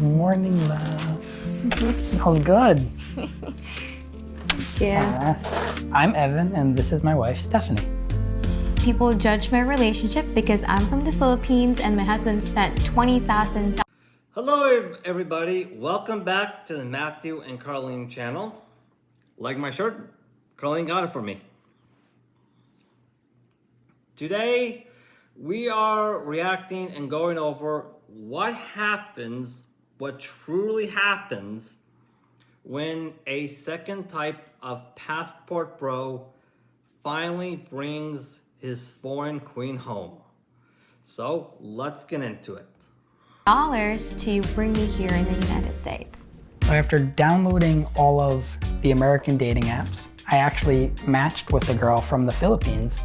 Morning, love. Smells good. Yeah. I'm Evan, and this is my wife, Stephanie. People judge my relationship because I'm from the Philippines and my husband spent $20,000. Hello everybody, welcome back to the Matthew and Carlene channel. Like my shirt? Carlene got it for me. Today we are reacting and going over what truly happens when a second type of passport bro finally brings his foreign queen home. So let's get into it. To bring me here in the United States. So after downloading all of the American dating apps, I actually matched with a girl from the Philippines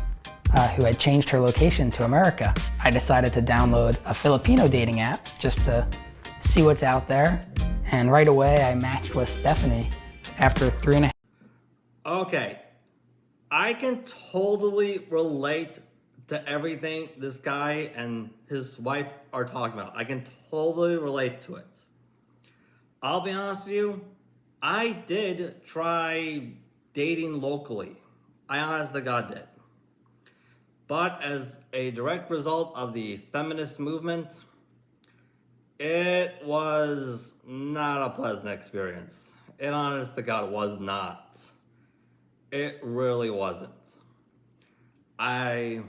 who had changed her location to America. I decided to download a Filipino dating app just to see what's out there. And right away, I matched with Stephanie after 3.5. Okay, I can totally relate to everything this guy and his wife are talking about. I can totally relate to it. I'll be honest with you, I did try dating locally. I honest to God did. But as a direct result of the feminist movement, it was not a pleasant experience. It honest to God was not. It really wasn't. I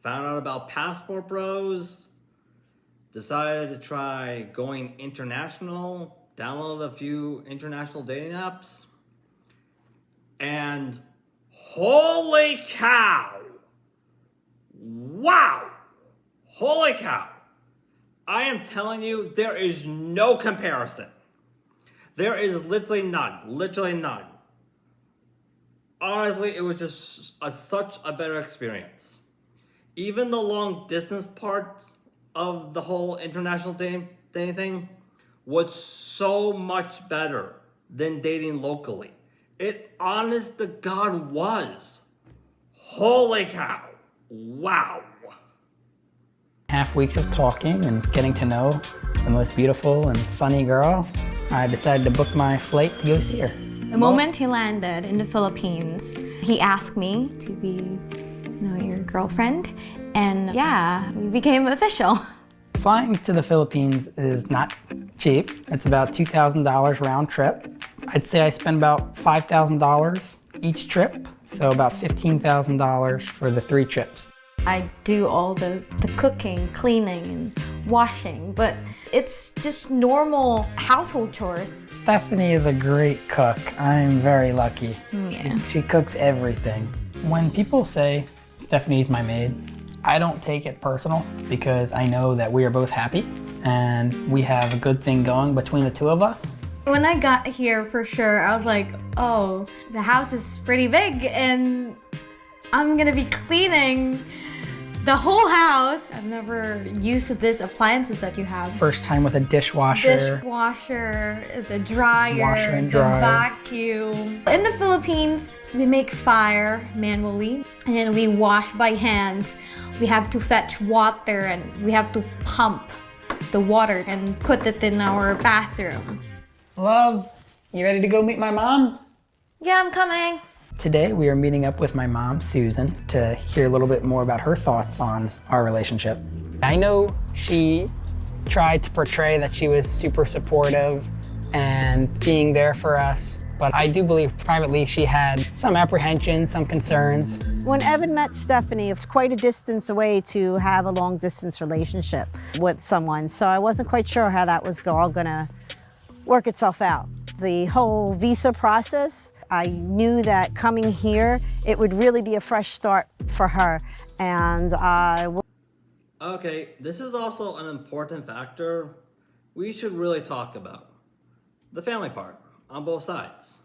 found out about passport bros, decided to try going international, downloaded a few international dating apps, and holy cow! Wow! Holy cow! I am telling you, there is no comparison. There is literally none. Literally none. Honestly, it was just such a better experience. Even the long distance part of the whole international dating thing was so much better than dating locally. It honest to God was. Holy cow. Wow. Half weeks of talking and getting to know the most beautiful and funny girl, I decided to book my flight to go see her. The moment he landed in the Philippines, he asked me to be, your girlfriend, and yeah, we became official. Flying to the Philippines is not cheap. It's about $2,000 round trip. I'd say I spend about $5,000 each trip, so about $15,000 for the 3 trips. I do all the cooking, cleaning, and washing, but it's just normal household chores. Stephanie is a great cook. I'm very lucky. Yeah. She cooks everything. When people say Stephanie's my maid, I don't take it personal because I know that we are both happy and we have a good thing going between the two of us. When I got here, for sure, I was like, oh, the house is pretty big and I'm gonna be cleaning the whole house. I've never used this appliances that you have. First time with a dishwasher. The dryer, Washer and the dryer. vacuum. In the Philippines, we make fire manually and then we wash by hands. We have to fetch water and we have to pump the water and put it in our bathroom. Love, you ready to go meet my mom? Yeah, I'm coming. Today we are meeting up with my mom, Susan, to hear a little bit more about her thoughts on our relationship. I know she tried to portray that she was super supportive and being there for us, but I do believe privately she had some apprehensions, some concerns. When Evan met Stephanie, it's quite a distance away to have a long distance relationship with someone, so I wasn't quite sure how that was all gonna work itself out. The whole visa process, I knew that coming here, it would really be a fresh start for her. And Okay, this is also an important factor we should really talk about. The family part, on both sides.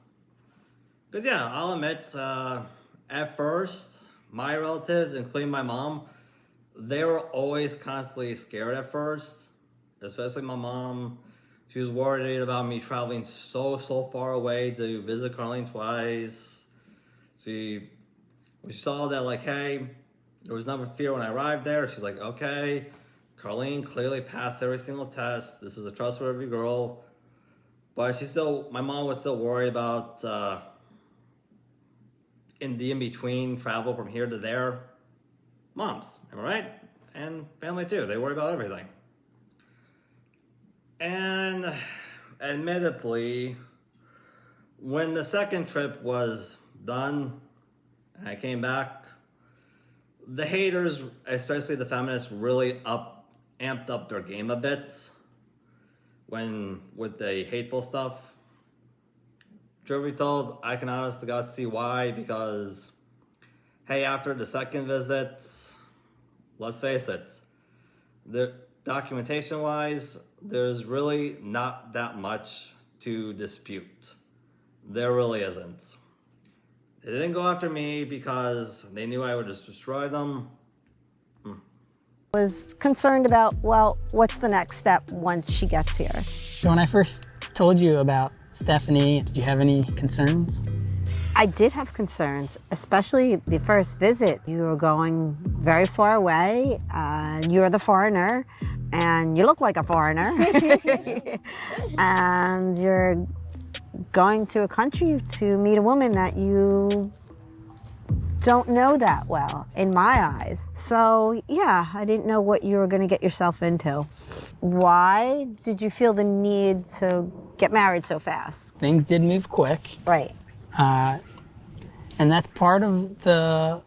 Because yeah, I'll admit, at first, my relatives, including my mom, they were always constantly scared at first. Especially my mom. She was worried about me traveling so far away to visit Carlene twice. When she saw that, like, hey, there was no fear when I arrived there. She's like, okay, Carlene clearly passed every single test. This is a trustworthy girl. But my mom was still worried about in between travel from here to there. Moms, am I right? And family too. They worry about everything. And admittedly, when the second trip was done and I came back, the haters, especially the feminists, really amped up their game a bit with the hateful stuff. Truth be told, I can honest to God see why, because hey, after the second visit, let's face it, the documentation wise, there's really not that much to dispute. There really isn't. They didn't go after me because they knew I would just destroy them. Was concerned about, well, what's the next step once she gets here? So when I first told you about Stephanie, did you have any concerns? I did have concerns, especially the first visit. You were going very far away, you're the foreigner, and you look like a foreigner. And you're going to a country to meet a woman that you don't know that well, in my eyes. So yeah, I didn't know what you were going to get yourself into. Why did you feel the need to get married so fast? Things did move quick. Right. And that's part of the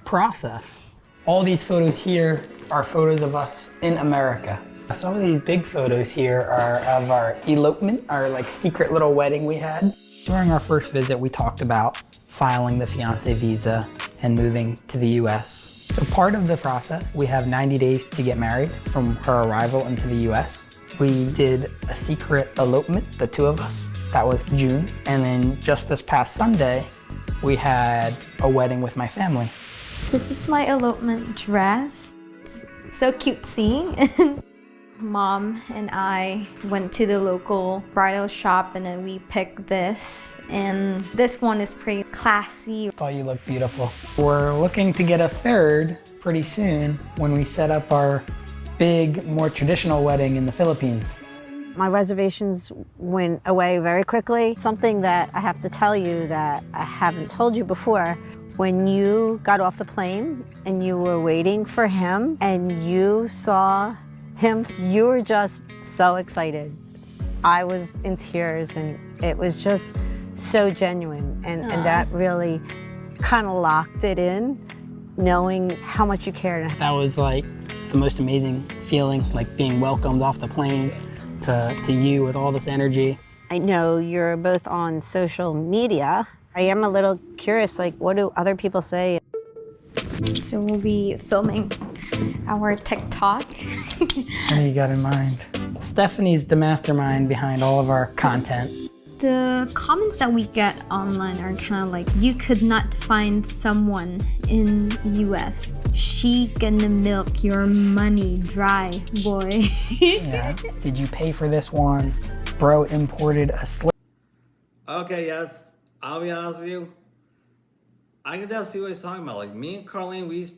process. All these photos here are photos of us in America. Some of these big photos here are of our elopement, our like secret little wedding we had. During our first visit, we talked about filing the fiance visa and moving to the US. So part of the process, we have 90 days to get married from her arrival into the US. We did a secret elopement, the two of us. That was June. And then just this past Sunday, we had a wedding with my family. This is my elopement dress. It's so cutesy. Mom and I went to the local bridal shop and then we picked this. And this one is pretty classy. I thought you looked beautiful. We're looking to get a third pretty soon when we set up our big, more traditional wedding in the Philippines. My reservations went away very quickly. Something that I have to tell you that I haven't told you before, when you got off the plane and you were waiting for him and you saw him, you were just so excited. I was in tears and it was just so genuine. And that really kind of locked it in, knowing how much you cared. That was like the most amazing feeling, like being welcomed off the plane to you with all this energy. I know you're both on social media. I am a little curious, like, what do other people say? So we'll be filming our TikTok. What do you got in mind? Stephanie's the mastermind behind all of our content. The comments that we get online are kind of like, you could not find someone in US. She gonna milk your money dry, boy. Yeah. Did you pay for this one? Bro imported a slip. Okay, yes, I'll be honest with you. I can definitely see what he's talking about. Like, me and Carlene, we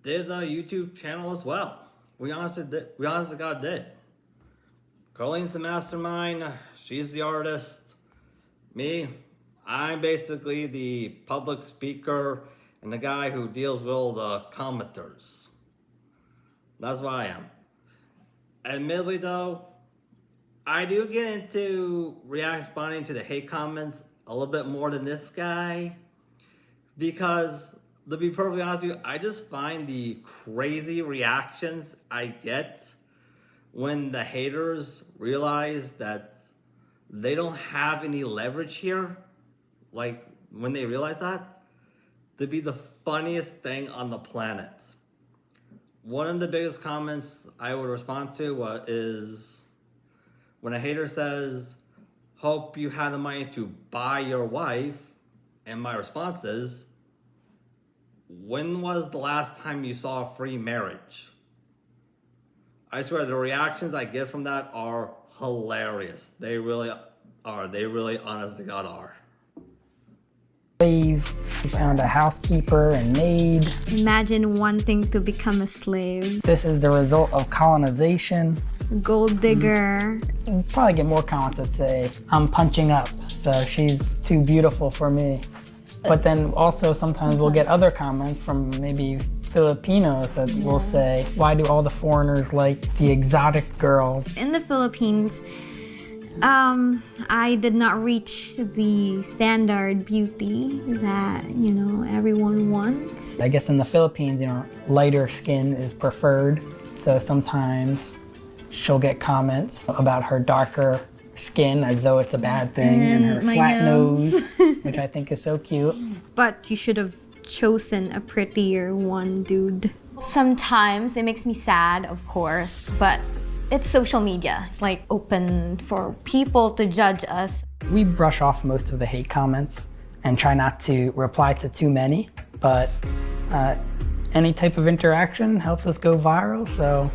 did a YouTube channel as well. We honestly God did. Carlene's the mastermind. She's the artist. Me, I'm basically the public speaker and the guy who deals with all the commenters. That's what I am. Admittedly though, I do get into responding to the hate comments a little bit more than this guy, because to be perfectly honest with you, I just find the crazy reactions I get when the haters realize that they don't have any leverage here. Like, when they realize that, to be the funniest thing on the planet. One of the biggest comments I would respond to is when a hater says, hope you had the money to buy your wife, and my response is, when was the last time you saw a free marriage? I swear the reactions I get from that are hilarious. They really are. They really, honest to God, are. We found a housekeeper and maid. Imagine wanting to become a slave. This is the result of colonization. Gold digger. We'll probably get more comments that say, I'm punching up, so she's too beautiful for me. But then also sometimes we'll get other comments from maybe Filipinos that will say, why do all the foreigners like the exotic girls? In the Philippines, I did not reach the standard beauty that, everyone wants. I guess in the Philippines, lighter skin is preferred. So sometimes she'll get comments about her darker skin as though it's a bad thing, and her flat nose, which I think is so cute. But you should have chosen a prettier one, dude. Sometimes it makes me sad, of course, but it's social media. It's like open for people to judge us. We brush off most of the hate comments and try not to reply to too many, but any type of interaction helps us go viral, so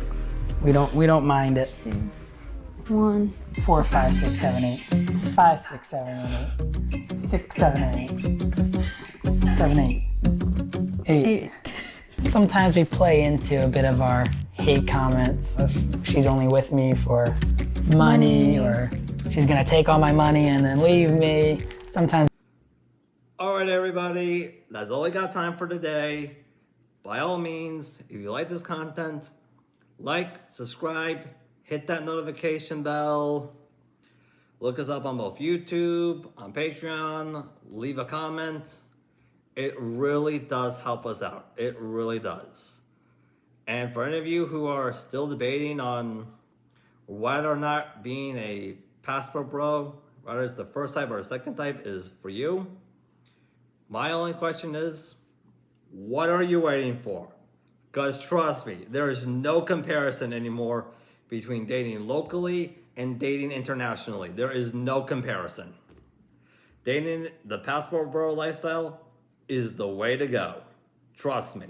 we don't mind it. 1, 4, 5, 6, 7, 8. 5, 6, 7, 8. 6, 7, 8. 7, 8. 8. Sometimes we play into a bit of our hate comments. If she's only with me for money, or she's gonna take all my money and then leave me. Sometimes. All right, everybody, that's all we got time for today. By all means, if you like this content, like, subscribe, hit that notification bell. Look us up on both YouTube, on Patreon, leave a comment. It really does help us out. It really does. And for any of you who are still debating on whether or not being a passport bro, whether it's the first type or second type, is for you, my only question is, what are you waiting for? Because trust me, there is no comparison anymore between dating locally and dating internationally. There is no comparison. Dating the passport bro lifestyle is the way to go. Trust me.